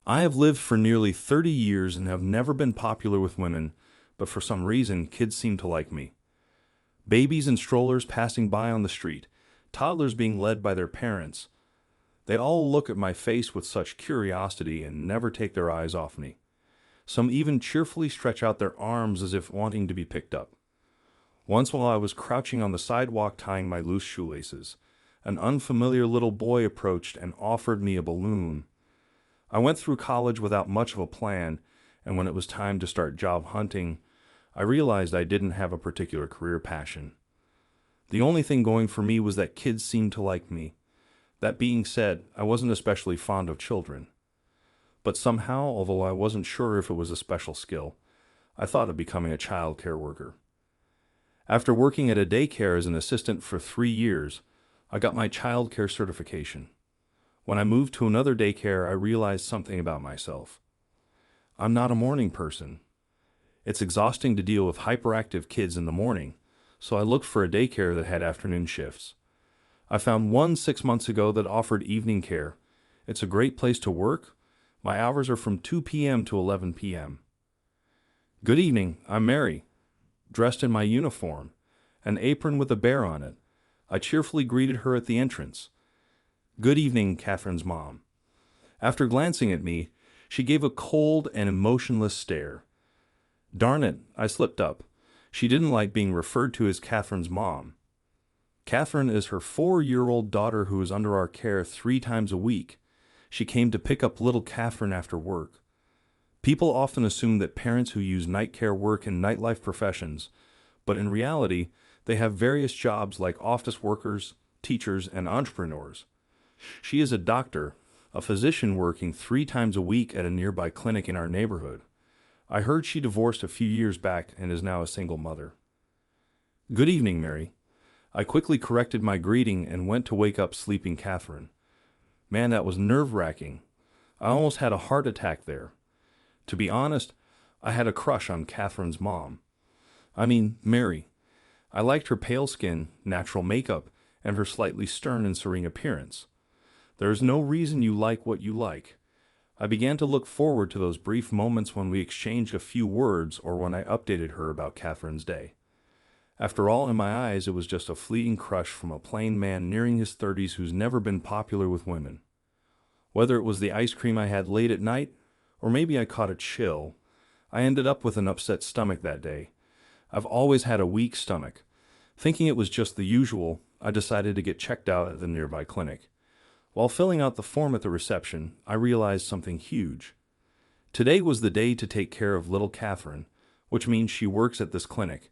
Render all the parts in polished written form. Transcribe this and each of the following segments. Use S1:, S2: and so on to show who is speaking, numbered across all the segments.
S1: I have lived for nearly 30 years and have never been popular with women, but for some reason, kids seem to like me. Babies and strollers passing by on the street, toddlers being led by their parents. They all look at my face with such curiosity and never take their eyes off me. Some even cheerfully stretch out their arms as if wanting to be picked up. Once while I was crouching on the sidewalk tying my loose shoelaces, an unfamiliar little boy approached and offered me a balloon. I went through college without much of a plan, and when it was time to start job hunting, I realized I didn't have a particular career passion. The only thing going for me was that kids seemed to like me. That being said, I wasn't especially fond of children. But somehow, although I wasn't sure if it was a special skill, I thought of becoming a child care worker. After working at a daycare as an assistant for 3 years, I got my child care certification. When I moved to another daycare, I realized something about myself. I'm not a morning person. It's exhausting to deal with hyperactive kids in the morning, so I looked for a daycare that had afternoon shifts. I found one 6 months ago that offered evening care. It's a great place to work. My hours are from 2 p.m. to 11 p.m. Good evening, I'm Mary. Dressed in my uniform, an apron with a bear on it, I cheerfully greeted her at the entrance. Good evening, Catherine's mom. After glancing at me, she gave a cold and emotionless stare. Darn it, I slipped up. She didn't like being referred to as Catherine's mom. Catherine is her 4-year-old daughter who is under our care 3 times a week. She came to pick up little Catherine after work. People often assume that parents who use night care work in nightlife professions, but in reality, they have various jobs like office workers, teachers, and entrepreneurs. She is a doctor, a physician working 3 times a week at a nearby clinic in our neighborhood. I heard she divorced a few years back and is now a single mother. Good evening, Mary. I quickly corrected my greeting and went to wake up sleeping Catherine. Man, that was nerve-wracking. I almost had a heart attack there. To be honest, I had a crush on Catherine's mom. Mary. I liked her pale skin, natural makeup, and her slightly stern and serene appearance. There is no reason you like what you like. I began to look forward to those brief moments when we exchanged a few words or when I updated her about Catherine's day. After all, in my eyes, it was just a fleeting crush from a plain man nearing his 30s who's never been popular with women. Whether it was the ice cream I had late at night, or maybe I caught a chill, I ended up with an upset stomach that day. I've always had a weak stomach. Thinking it was just the usual, I decided to get checked out at the nearby clinic. While filling out the form at the reception, I realized something huge. Today was the day to take care of little Catherine, which means she works at this clinic.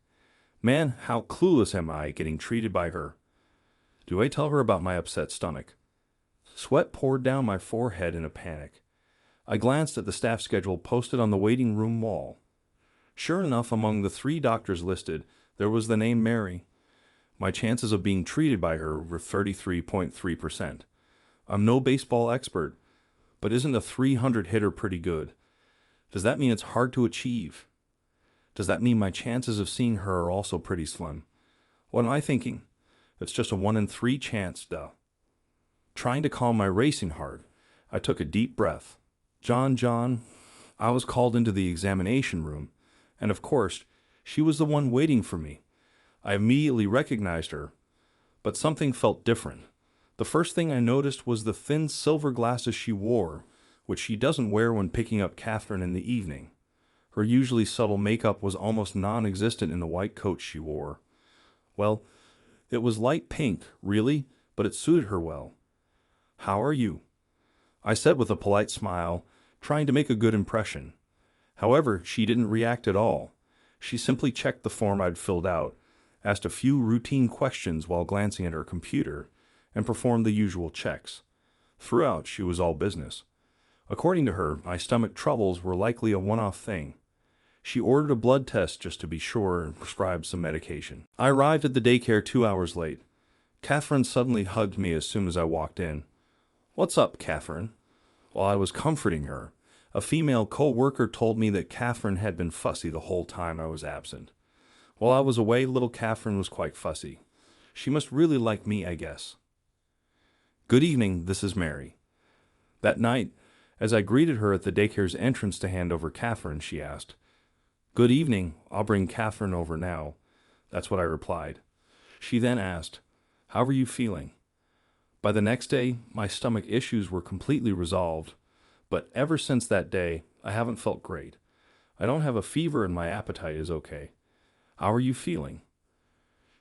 S1: Man, how clueless am I getting treated by her. Do I tell her about my upset stomach? Sweat poured down my forehead in a panic. I glanced at the staff schedule posted on the waiting room wall. Sure enough, among the 3 doctors listed, there was the name Mary. My chances of being treated by her were 33.3%. I'm no baseball expert, but isn't a 300 hitter pretty good? Does that mean it's hard to achieve? Does that mean my chances of seeing her are also pretty slim? What am I thinking? It's just a 1 in 3 chance, duh. Trying to calm my racing heart, I took a deep breath. John, I was called into the examination room, and of course, she was the one waiting for me. I immediately recognized her, but something felt different. The first thing I noticed was the thin silver glasses she wore, which she doesn't wear when picking up Catherine in the evening. Her usually subtle makeup was almost non-existent in the white coat she wore. Well, it was light pink, really, but it suited her well. How are you? I said with a polite smile, trying to make a good impression. However, she didn't react at all. She simply checked the form I'd filled out, asked a few routine questions while glancing at her computer, and performed the usual checks. Throughout, she was all business. According to her, my stomach troubles were likely a one-off thing. She ordered a blood test just to be sure and prescribed some medication. I arrived at the daycare 2 hours late. Catherine suddenly hugged me as soon as I walked in. What's up, Catherine? While I was comforting her, a female co-worker told me that Catherine had been fussy the whole time I was absent. While I was away, little Catherine was quite fussy. She must really like me, I guess. Good evening, this is Mary. That night, As I greeted her at the daycare's entrance to hand over Catherine, she asked, "Good evening, I'll bring Catherine over now." That's what I replied. She then asked, "How are you feeling?" By the next day, my stomach issues were completely resolved, but ever since that day, I haven't felt great. I don't have a fever and my appetite is okay. How are you feeling?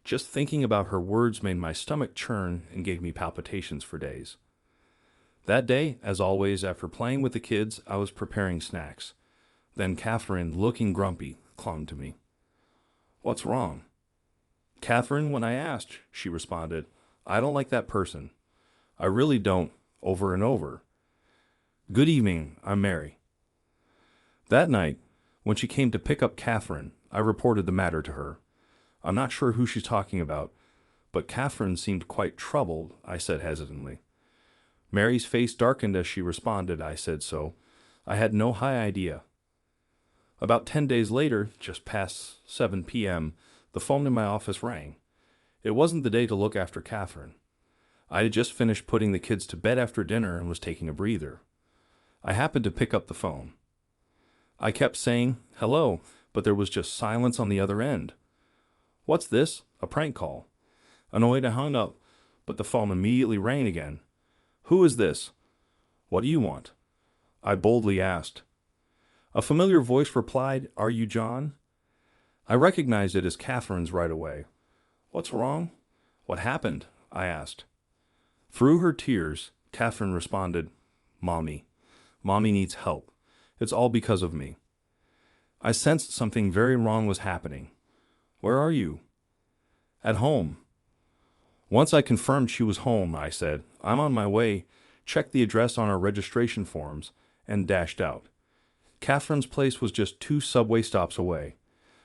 S1: Just thinking about her words made my stomach churn and gave me palpitations for days. That day, as always, after playing with the kids, I was preparing snacks. Then Catherine, looking grumpy, clung to me. "What's wrong?" "Catherine, when I asked," she responded, "I don't like that person. I really don't," over and over. "Good evening, I'm Mary." That night, when she came to pick up Catherine, I reported the matter to her. "I'm not sure who she's talking about, but Catherine seemed quite troubled," I said hesitantly. Mary's face darkened as she responded, "I said so. I had no high idea." About 10 days later, just past 7 p.m., the phone in my office rang. It wasn't the day to look after Catherine. I had just finished putting the kids to bed after dinner and was taking a breather. I happened to pick up the phone. I kept saying, "Hello," but there was just silence on the other end. "What's this? A prank call?" Annoyed, I hung up, but the phone immediately rang again. "Who is this?" "What do you want?" I boldly asked. A familiar voice replied, "Are you John?" I recognized it as Catherine's right away. "What's wrong?" "What happened?" I asked. Through her tears, Catherine responded, "Mommy. Mommy needs help. It's all because of me." I sensed something very wrong was happening. "Where are you?" "At home." Once I confirmed she was home, I said, "I'm on my way," checked the address on our registration forms, and dashed out. Catherine's place was just 2 subway stops away.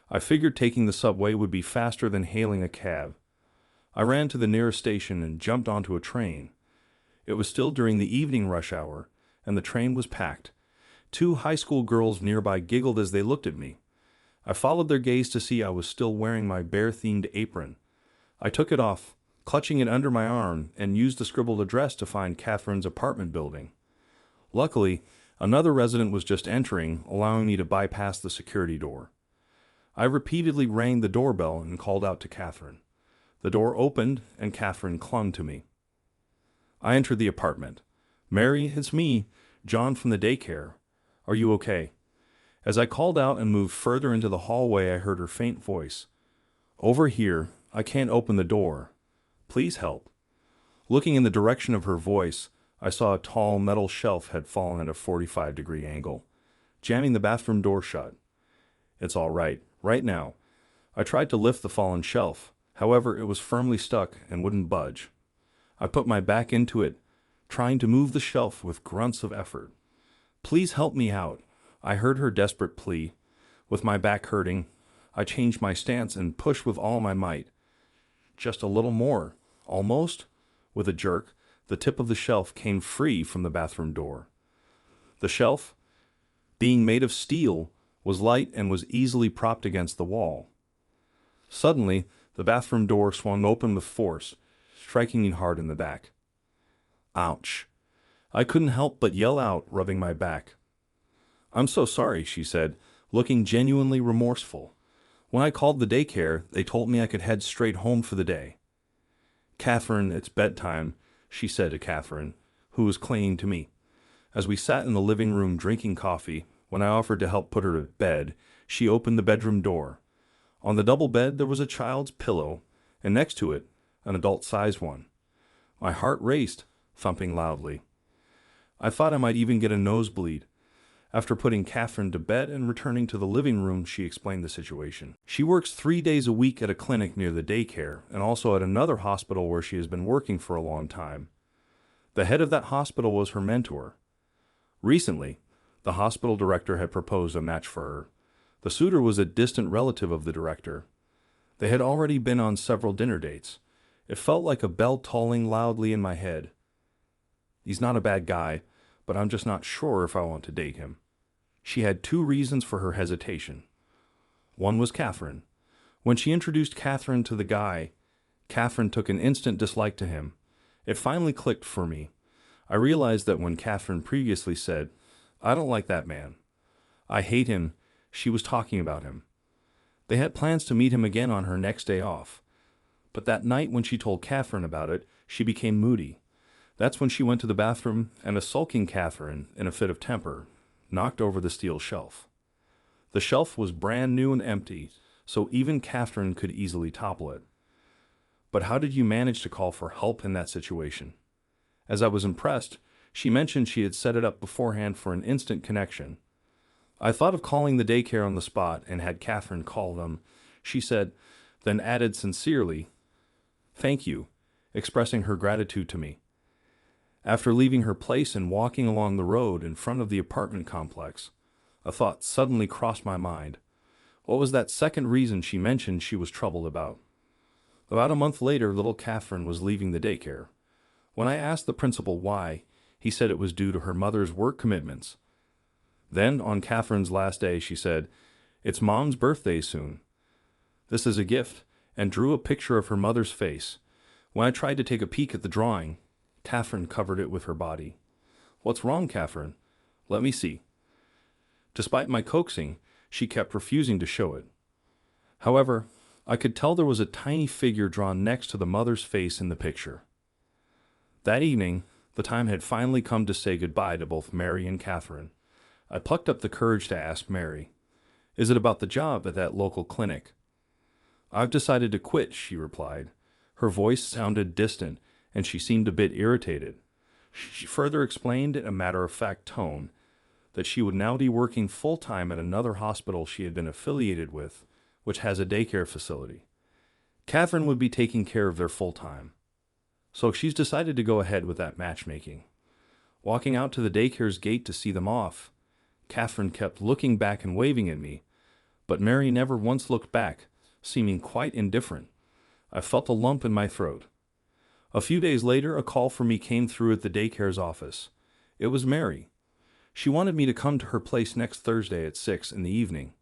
S1: I figured taking the subway would be faster than hailing a cab. I ran to the nearest station and jumped onto a train. It was still during the evening rush hour, and the train was packed. 2 high school girls nearby giggled as they looked at me. I followed their gaze to see I was still wearing my bear-themed apron. I took it off, clutching it under my arm, and used the scribbled address to find Catherine's apartment building. Luckily, another resident was just entering, allowing me to bypass the security door. I repeatedly rang the doorbell and called out to Catherine. The door opened, and Catherine clung to me. I entered the apartment. "Mary, it's me, John from the daycare. Are you okay?" As I called out and moved further into the hallway, I heard her faint voice. "Over here. I can't open the door. Please help." Looking in the direction of her voice, I saw a tall metal shelf had fallen at a 45-degree angle, jamming the bathroom door shut. "It's all right. Right now." I tried to lift the fallen shelf. However, it was firmly stuck and wouldn't budge. I put my back into it, trying to move the shelf with grunts of effort. "Please help me out." I heard her desperate plea. With my back hurting, I changed my stance and pushed with all my might. Just a little more. Almost. With a jerk, the tip of the shelf came free from the bathroom door. The shelf, being made of steel, was light and was easily propped against the wall. Suddenly, the bathroom door swung open with force, striking me hard in the back. Ouch. I couldn't help but yell out, rubbing my back. "I'm so sorry," she said, looking genuinely remorseful. "When I called the daycare, they told me I could head straight home for the day." "Catherine, it's bedtime," she said to Catherine, who was clinging to me. As we sat in the living room drinking coffee, when I offered to help put her to bed, she opened the bedroom door. On the double bed there was a child's pillow, and next to it, an adult-sized one. My heart raced, thumping loudly. I thought I might even get a nosebleed. After putting Catherine to bed and returning to the living room, she explained the situation. She works 3 days a week at a clinic near the daycare, and also at another hospital where she has been working for a long time. The head of that hospital was her mentor. Recently, the hospital director had proposed a match for her. The suitor was a distant relative of the director. They had already been on several dinner dates. It felt like a bell tolling loudly in my head. He's not a bad guy, but I'm just not sure if I want to date him. She had 2 reasons for her hesitation. One was Catherine. When she introduced Catherine to the guy, Catherine took an instant dislike to him. It finally clicked for me. I realized that when Catherine previously said, I don't like that man. I hate him. She was talking about him. They had plans to meet him again on her next day off. But that night when she told Catherine about it, she became moody. That's when she went to the bathroom, and a sulking Catherine, in a fit of temper, knocked over the steel shelf. The shelf was brand new and empty, so even Catherine could easily topple it. But how did you manage to call for help in that situation? As I was impressed, she mentioned she had set it up beforehand for an instant connection. I thought of calling the daycare on the spot and had Catherine call them, she said, then added sincerely, "Thank you," expressing her gratitude to me. After leaving her place and walking along the road in front of the apartment complex, a thought suddenly crossed my mind. What was that second reason she mentioned she was troubled about? About a month later, little Catherine was leaving the daycare. When I asked the principal why, he said it was due to her mother's work commitments. Then, on Catherine's last day, she said, "It's Mom's birthday soon. This is a gift," and drew a picture of her mother's face. When I tried to take a peek at the drawing, Catherine covered it with her body. "What's wrong, Catherine? Let me see." Despite my coaxing, she kept refusing to show it. However, I could tell there was a tiny figure drawn next to the mother's face in the picture. That evening, the time had finally come to say goodbye to both Mary and Catherine. I plucked up the courage to ask Mary, "Is it about the job at that local clinic?" "I've decided to quit," she replied. Her voice sounded distant, and she seemed a bit irritated. She further explained in a matter-of-fact tone that she would now be working full-time at another hospital she had been affiliated with, which has a daycare facility. Catherine would be taking care of their full-time. So she's decided to go ahead with that matchmaking. Walking out to the daycare's gate to see them off, Catherine kept looking back and waving at me, but Mary never once looked back, seeming quite indifferent. I felt a lump in my throat. A few days later, a call for me came through at the daycare's office. It was Mary. She wanted me to come to her place next Thursday at 6 in the evening.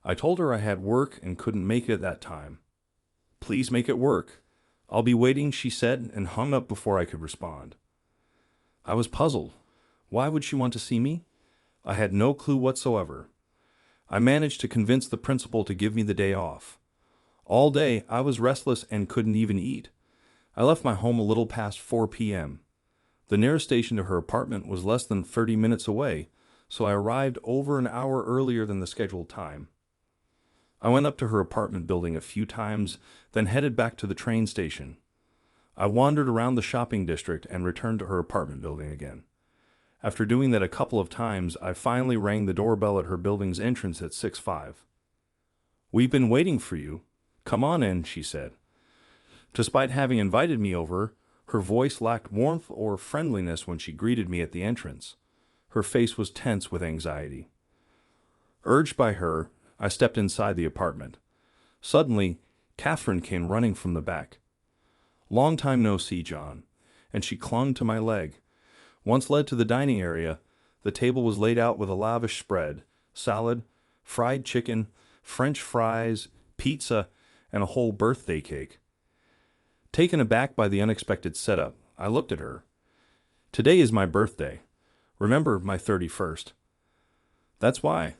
S1: I told her I had work and couldn't make it at that time. "Please make it work. I'll be waiting," she said, and hung up before I could respond. I was puzzled. Why would she want to see me? I had no clue whatsoever. I managed to convince the principal to give me the day off. All day, I was restless and couldn't even eat. I left my home a little past 4 p.m. The nearest station to her apartment was less than 30 minutes away, so I arrived over an hour earlier than the scheduled time. I went up to her apartment building a few times, then headed back to the train station. I wandered around the shopping district and returned to her apartment building again. After doing that a couple of times, I finally rang the doorbell at her building's entrance at 6:05. "We've been waiting for you. Come on in," she said. Despite having invited me over, her voice lacked warmth or friendliness when she greeted me at the entrance. Her face was tense with anxiety. Urged by her, I stepped inside the apartment. Suddenly, Catherine came running from the back. "Long time no see, John," and she clung to my leg. Once led to the dining area, the table was laid out with a lavish spread: salad, fried chicken, French fries, pizza, and a whole birthday cake. Taken aback by the unexpected setup, I looked at her. "Today is my birthday. Remember, my 31st. "That's why,"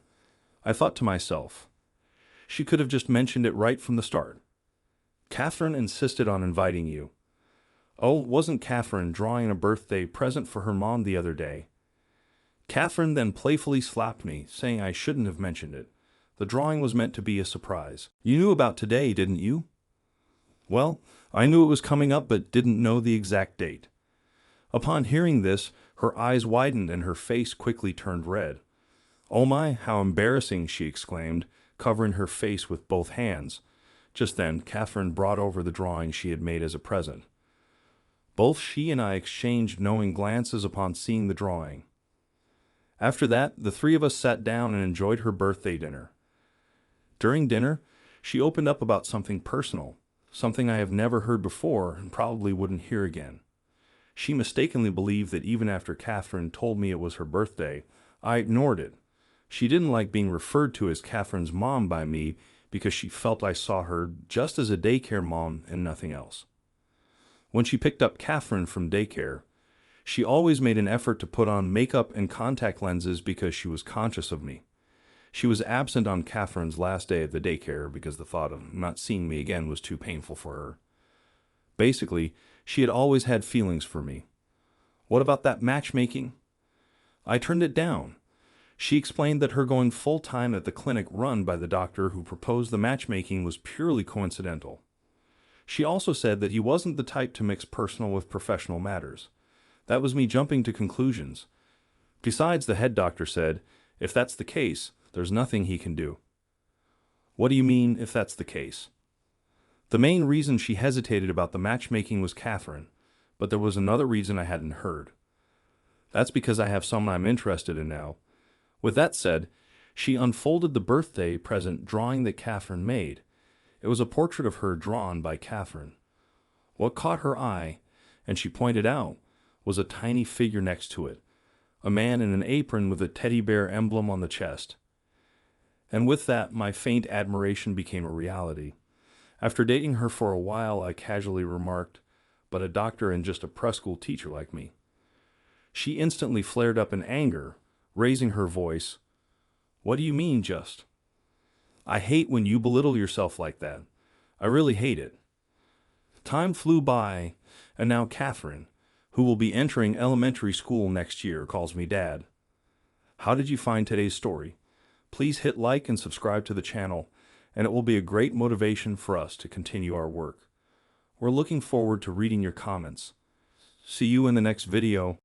S1: I thought to myself. She could have just mentioned it right from the start. "Catherine insisted on inviting you." Oh, wasn't Catherine drawing a birthday present for her mom the other day? Catherine then playfully slapped me, saying I shouldn't have mentioned it. The drawing was meant to be a surprise. "You knew about today, didn't you?" Well, I knew it was coming up but didn't know the exact date. Upon hearing this, her eyes widened and her face quickly turned red. "Oh my, how embarrassing," she exclaimed, covering her face with both hands. Just then, Catherine brought over the drawing she had made as a present. Both she and I exchanged knowing glances upon seeing the drawing. After that, the three of us sat down and enjoyed her birthday dinner. During dinner, she opened up about something personal, something I have never heard before and probably wouldn't hear again. She mistakenly believed that even after Catherine told me it was her birthday, I ignored it. She didn't like being referred to as Catherine's mom by me because she felt I saw her just as a daycare mom and nothing else. When she picked up Catherine from daycare, She always made an effort to put on makeup and contact lenses because she was conscious of me. She was absent on Catherine's last day at the daycare because the thought of not seeing me again was too painful for her. Basically, she had always had feelings for me. What about that matchmaking? I turned it down. She explained that her going full-time at the clinic run by the doctor who proposed the matchmaking was purely coincidental. She also said that he wasn't the type to mix personal with professional matters. That was me jumping to conclusions. Besides, the head doctor said, if that's the case, there's nothing he can do. What do you mean, if that's the case? The main reason she hesitated about the matchmaking was Catherine, but there was another reason I hadn't heard. That's because I have someone I'm interested in now. With that said, she unfolded the birthday present drawing that Catherine made. It was a portrait of her drawn by Catherine. What caught her eye, and she pointed out, was a tiny figure next to it, a man in an apron with a teddy bear emblem on the chest. And with that, my faint admiration became a reality. After dating her for a while, I casually remarked, but a doctor and just a preschool teacher like me. She instantly flared up in anger, raising her voice. What do you mean, just? I hate when you belittle yourself like that. I really hate it. Time flew by, and now Catherine, who will be entering elementary school next year, calls me Dad. How did you find today's story? Please hit like and subscribe to the channel, and it will be a great motivation for us to continue our work. We're looking forward to reading your comments. See you in the next video.